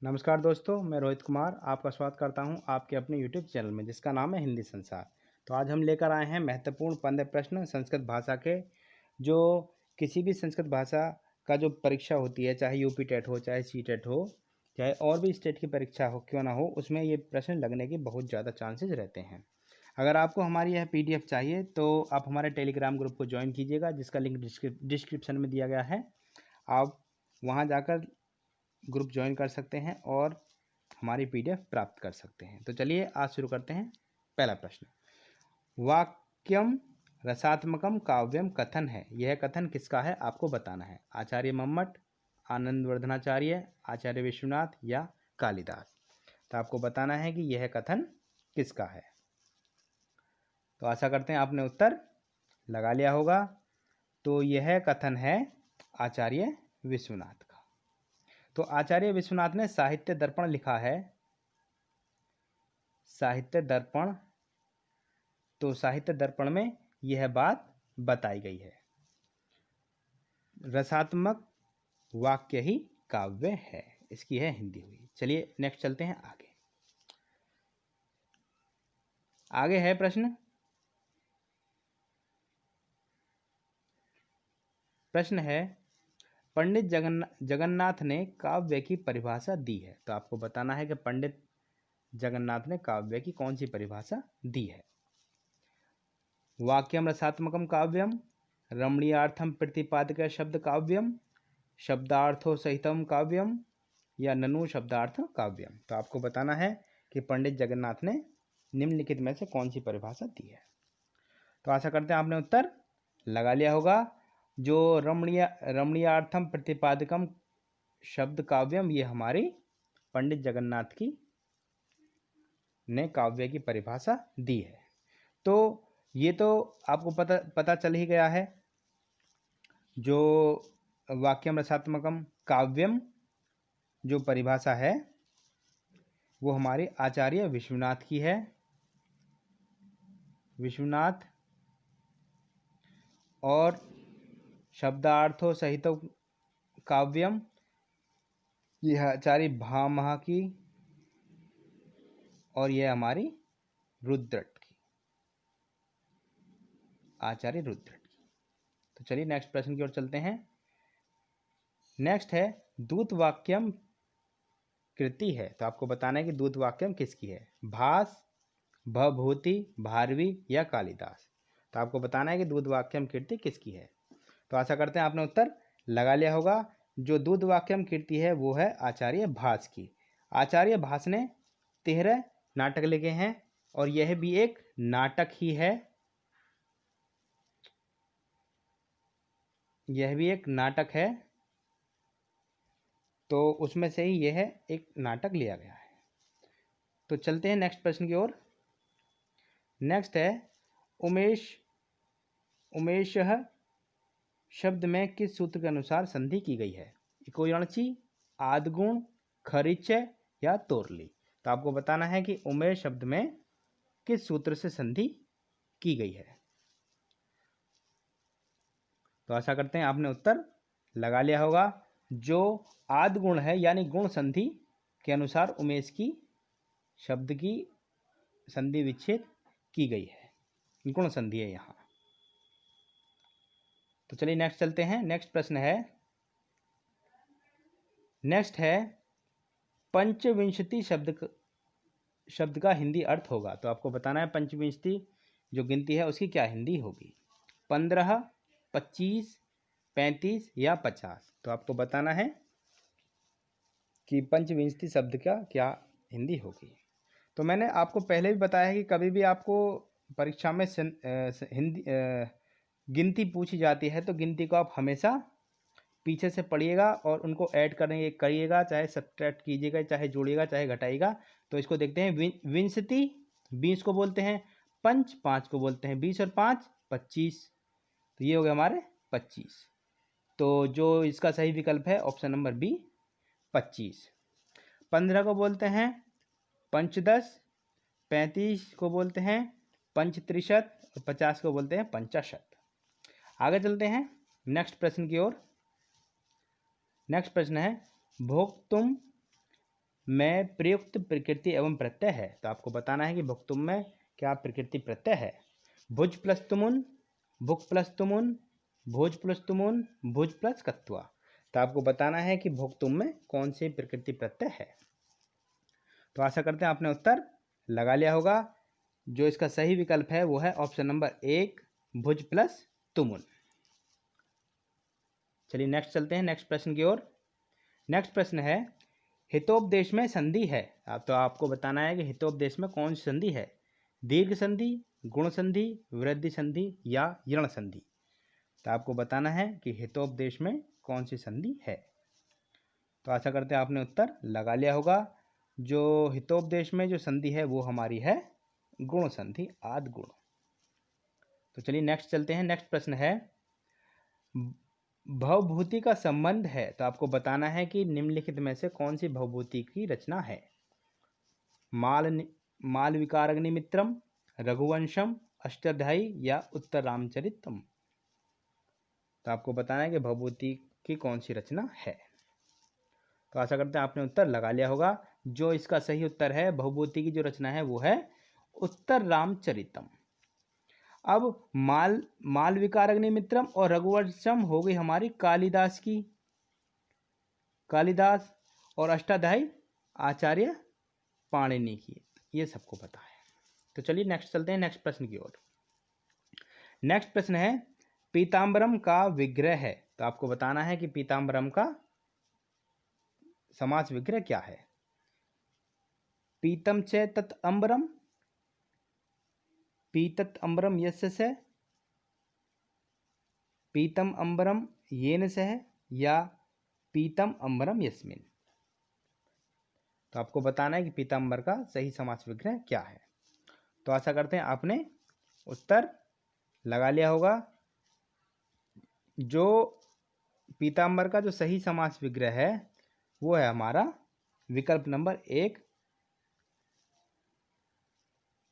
नमस्कार दोस्तों, मैं रोहित कुमार आपका स्वागत करता हूं आपके अपने YouTube चैनल में जिसका नाम है हिंदी संसार। तो आज हम लेकर आए हैं महत्वपूर्ण 15 प्रश्न संस्कृत भाषा के, जो किसी भी संस्कृत भाषा का जो परीक्षा होती है, चाहे यूपी टेट हो, चाहे सी टेट हो, चाहे और भी स्टेट की परीक्षा हो क्यों ना हो, उसमें ये प्रश्न लगने के बहुत ज़्यादा चांसेस रहते हैं। अगर आपको हमारी यह PDF चाहिए तो आप हमारे टेलीग्राम ग्रुप को ज्वाइन कीजिएगा, जिसका लिंक डिस्क्रिप्शन में दिया गया है। आप वहाँ जाकर ग्रुप ज्वाइन कर सकते हैं और हमारी PDF प्राप्त कर सकते हैं। तो चलिए आज शुरू करते हैं। पहला प्रश्न, वाक्यम रसात्मकम काव्यम कथन है। यह कथन किसका है आपको बताना है। आचार्य मम्मट, आनंदवर्धनाचार्य, आचार्य विश्वनाथ या कालिदास। तो आपको बताना है कि यह कथन किसका है। तो आशा करते हैं आपने उत्तर लगा लिया होगा। तो यह कथन है आचार्य विश्वनाथ का। तो आचार्य विश्वनाथ ने साहित्य दर्पण लिखा है। साहित्य दर्पण, तो साहित्य दर्पण में यह बात बताई गई है, रसात्मक वाक्य ही काव्य है। इसकी है हिंदी हुई। चलिए नेक्स्ट चलते हैं आगे। आगे है प्रश्न है, पंडित जगन्नाथ ने काव्य की परिभाषा दी है। तो आपको बताना है कि पंडित जगन्नाथ ने काव्य की कौन सी परिभाषा दी है। वाक्यम रसात्मकम काव्यम, रमणीयार्थम प्रतिपादक शब्द काव्यम, शब्दार्थो सहितम काव्यम या ननु शब्दार्थ काव्यम। तो आपको बताना है कि पंडित जगन्नाथ ने निम्नलिखित में से कौन सी परिभाषा दी है। तो आशा करते हैं आपने उत्तर लगा लिया होगा। जो रमणीयार्थम प्रतिपादकम शब्द काव्यम, ये हमारी पंडित जगन्नाथ की ने काव्य की परिभाषा दी है। तो ये तो आपको पता चल ही गया है। जो वाक्यम रसात्मकम काव्यम जो परिभाषा है वो हमारे आचार्य विश्वनाथ की है। विश्वनाथ और शब्दार्थों सहित काव्यम, यह आचार्य भामह की और यह हमारी रुद्रट की, आचार्य रुद्रट की। तो चलिए नेक्स्ट प्रश्न की ओर चलते हैं। नेक्स्ट है दूत वाक्यम कृति है। तो आपको बताना है कि दूत वाक्यम किसकी है। भास, भभूति, भारवी या कालिदास। तो आपको बताना है कि दूत वाक्यम कीर्ति किसकी है। तो आशा करते हैं आपने उत्तर लगा लिया होगा। जो दूत वाक्यम कीर्ति है वो है आचार्य भास की। आचार्य भास ने 13 नाटक लिखे हैं और यह भी एक नाटक ही है। यह भी एक नाटक है, तो उसमें से ही यह एक नाटक लिया गया है। तो चलते हैं नेक्स्ट प्रश्न की ओर। नेक्स्ट है उमेश शब्द में किस सूत्र के अनुसार संधि की गई है। इकोयणची, आदगुण, खरिचय या तोरली। तो आपको बताना है कि उमेश शब्द में किस सूत्र से संधि की गई है। तो आशा करते हैं आपने उत्तर लगा लिया होगा। जो आदगुण है यानी गुण संधि के अनुसार उमेश की शब्द की संधि विच्छेद की गई है, गुण संधि है यहाँ। तो चलिए नेक्स्ट चलते हैं। नेक्स्ट प्रश्न है, नेक्स्ट है पंचविंशति शब्द का हिंदी अर्थ होगा। तो आपको बताना है पंचविंशति जो गिनती है उसकी क्या हिंदी होगी। 15, 25, 35 या 50। तो आपको बताना है कि पंचविंशति शब्द का क्या हिंदी होगी। तो मैंने आपको पहले भी बताया है कि कभी भी आपको परीक्षा में हिंदी गिनती पूछी जाती है तो गिनती को आप हमेशा पीछे से पढ़िएगा और उनको ऐड करिएगा, चाहे सब्ट्रैक्ट कीजिएगा, चाहे जोड़िएगा, चाहे घटाइएगा। तो इसको देखते हैं। विंशति 20 को बोलते हैं, पंच 5 को बोलते हैं, 20 और 5 25। तो ये हो गया हमारे 25। तो जो इसका सही विकल्प है ऑप्शन नंबर बी 25। 15 को बोलते हैं पंचदश, 35 को बोलते हैं पंचत्रिशत और 50 को बोलते हैं पंचाशत। आगे चलते हैं नेक्स्ट प्रश्न की ओर। नेक्स्ट प्रश्न है भोक्तुम में प्रयुक्त प्रकृति एवं प्रत्यय है। तो आपको बताना है कि भुक्तुम में क्या प्रकृति प्रत्यय है। भुज प्लस तुमुन, भुक प्लस तुमुन, भोज प्लस तुमुन, भुज प्लस कत्वा। तो आपको बताना है कि भुक्तुम में कौन सी प्रकृति प्रत्यय है। तो आशा करते हैं आपने उत्तर लगा लिया होगा। जो इसका सही विकल्प है वो है ऑप्शन नंबर 1, भुज प्लस तुमुन। चलिए नेक्स्ट चलते हैं नेक्स्ट प्रश्न की ओर। नेक्स्ट प्रश्न है, हितोपदेश में संधि है। तो आपको बताना है कि हितोपदेश में कौन सी संधि है। दीर्घ संधि, गुण संधि, वृद्धि संधि या यण संधि। तो आपको बताना है कि हितोपदेश में कौन सी संधि है। तो आशा करते हैं आपने उत्तर लगा लिया होगा। जो हितोपदेश में जो संधि है वो हमारी है गुण संधि, आद गुण। तो चलिए नेक्स्ट चलते हैं। नेक्स्ट प्रश्न है, भवभूति का संबंध है। तो आपको बताना है कि निम्नलिखित में से कौन सी भवभूति की रचना है। मालविकारग्निमित्रम, रघुवंशम, अष्टाध्यायी या उत्तर रामचरितम। तो आपको बताना है कि भवभूति की कौन सी रचना है। तो आशा करते हैं आपने उत्तर लगा लिया होगा। जो इसका सही उत्तर है, भवभूति की जो रचना है वो है उत्तर रामचरितम। अब मालविकारग्निमित्रम और रघुवंशम हो गई हमारी कालिदास की, कालिदास, और अष्टाध्यायी आचार्य पाणिनि की। ये सबको पता है। तो चलिए नेक्स्ट चलते हैं नेक्स्ट प्रश्न की ओर। नेक्स्ट प्रश्न है, पीताम्बरम का विग्रह है। तो आपको बताना है कि पीताम्बरम का समास विग्रह क्या है। पीतम च तत् अम्बरम, पीतत् अम्बरम यस्य से, पीतम अम्बरम येन सह या पीतम अम्बरम यस्मिन। तो आपको बताना है कि पीताम्बर का सही समास विग्रह क्या है। तो आशा करते हैं आपने उत्तर लगा लिया होगा। जो पीताम्बर का जो सही समास विग्रह है वो है हमारा विकल्प नंबर 1,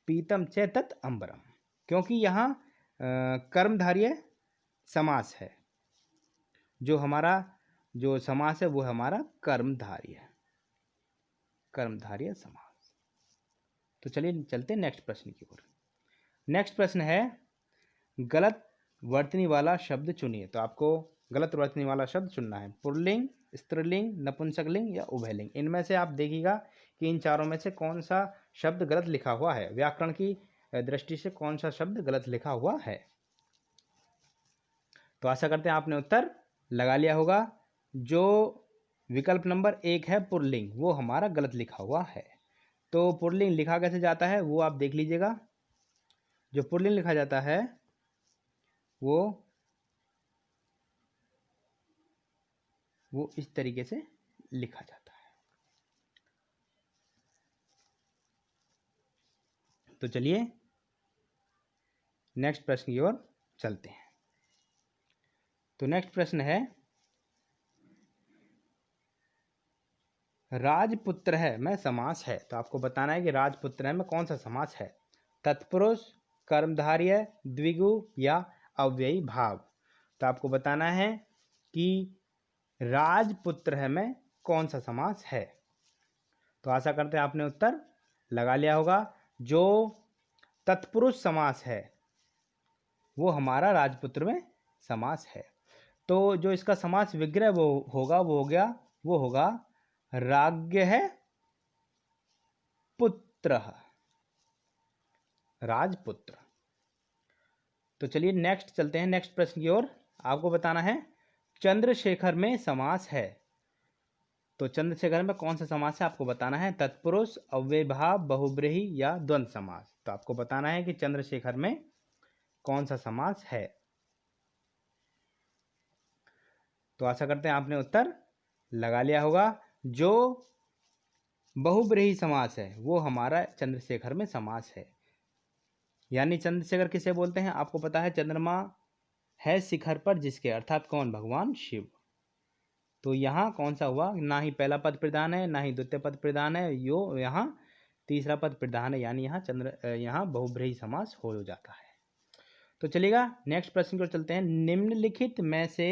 पीतम च तत् अम्बरम। क्योंकि यहाँ कर्मधारय समास है। जो हमारा जो समास है वो है हमारा कर्मधारय समास। तो चलिए चलते हैं नेक्स्ट प्रश्न की ओर। नेक्स्ट प्रश्न है, गलत वर्तनी वाला शब्द चुनिए। तो आपको गलत वर्तनी वाला शब्द चुनना है। पुल्लिंग, स्त्रीलिंग, नपुंसकलिंग या उभयलिंग। इनमें से आप देखिएगा कि इन चारों में से कौन सा शब्द गलत लिखा हुआ है। व्याकरण की दृष्टि से कौन सा शब्द गलत लिखा हुआ है। तो आशा करते हैं आपने उत्तर लगा लिया होगा। जो विकल्प नंबर 1 है पुल्लिंग, वो हमारा गलत लिखा हुआ है। तो पुल्लिंग लिखा कैसे जाता है वो आप देख लीजिएगा। जो पुल्लिंग लिखा जाता है वो इस तरीके से लिखा जाता है। तो चलिए नेक्स्ट प्रश्न की ओर चलते हैं। तो नेक्स्ट प्रश्न है, राजपुत्र है में समास है। तो आपको बताना है कि राजपुत्र है में कौन सा समास है। तत्पुरुष, कर्मधारय, द्विगु या अव्ययी भाव। तो आपको बताना है कि राजपुत्र है में कौन सा समास है। तो आशा करते हैं आपने उत्तर लगा लिया होगा। जो तत्पुरुष समास है वो हमारा राजपुत्र में समास है। तो जो इसका समास विग्रह वो होगा राज्ञ है पुत्र, राजपुत्र। तो चलिए नेक्स्ट चलते हैं नेक्स्ट प्रश्न की ओर। आपको बताना है चंद्रशेखर में समास है। तो चंद्रशेखर में कौन सा समास है आपको बताना है। तत्पुरुष, अव्ययभाव, बहुब्रीहि या द्वंद्व समास। तो आपको बताना है कि चंद्रशेखर में कौन सा समास है। तो आशा करते हैं आपने उत्तर लगा लिया होगा। जो बहुब्रीहि समास है वो हमारा चंद्रशेखर में समास है। यानी चंद्रशेखर किसे बोलते हैं आपको पता है। चंद्रमा है शिखर पर जिसके, अर्थात कौन, भगवान शिव। तो यहाँ कौन सा हुआ, ना ही पहला पद प्रधान है ना ही द्वितीय पद प्रधान है, यो यहाँ तीसरा पद प्रधान है। यानी यहाँ बहुब्रीहि समास हो जाता है। तो चलिएगा नेक्स्ट प्रश्न को चलते हैं। निम्नलिखित में से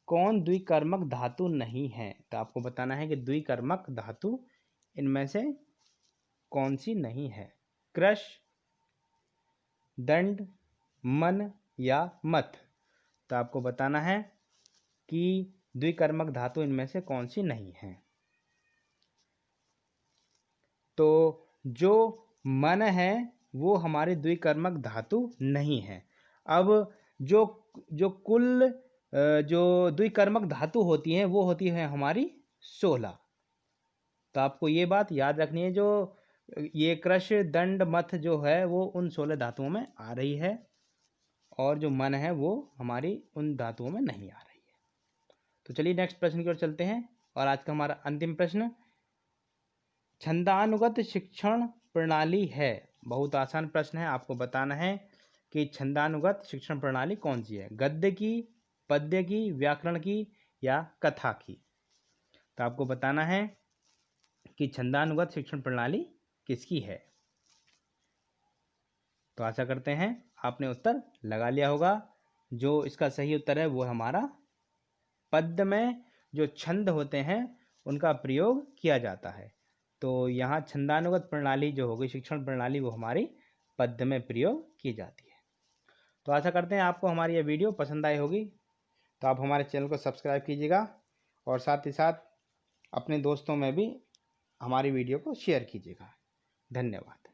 कौन द्विकर्मक धातु नहीं है। तो आपको बताना है कि द्विकर्मक धातु इनमें से कौन सी नहीं है? कृश, दंड, मन या मथ। तो आपको बताना है कि द्विकर्मक धातु इनमें से कौन सी नहीं है। तो जो मन है वो हमारी द्विकर्मक धातु नहीं है। अब जो जो कुल जो द्विकर्मक धातु होती हैं वो होती है हमारी 16। तो आपको ये बात याद रखनी है, जो ये कृश, दंड, मथ जो है वो उन 16 धातुओं में आ रही है और जो मन है वो हमारी उन धातुओं में नहीं आ रही है। तो चलिए नेक्स्ट प्रश्न की ओर चलते हैं। और आज का हमारा अंतिम प्रश्न, छंदानुगत शिक्षण प्रणाली है। बहुत आसान प्रश्न है। आपको बताना है कि छंदानुगत शिक्षण प्रणाली कौन सी है? गद्य की, पद्य की, व्याकरण की या कथा की? तो आपको बताना है कि छंदानुगत शिक्षण प्रणाली किसकी है। तो आशा करते हैं आपने उत्तर लगा लिया होगा। जो इसका सही उत्तर है वो हमारा पद्य में जो छंद होते हैं उनका प्रयोग किया जाता है। तो यहाँ छंदानुगत प्रणाली जो होगी, शिक्षण प्रणाली, वो हमारी पद्य में प्रयोग की जाती है। तो आशा करते हैं आपको हमारी यह वीडियो पसंद आई होगी। तो आप हमारे चैनल को सब्सक्राइब कीजिएगा और साथ ही साथ अपने दोस्तों में भी हमारी वीडियो को शेयर कीजिएगा। धन्यवाद।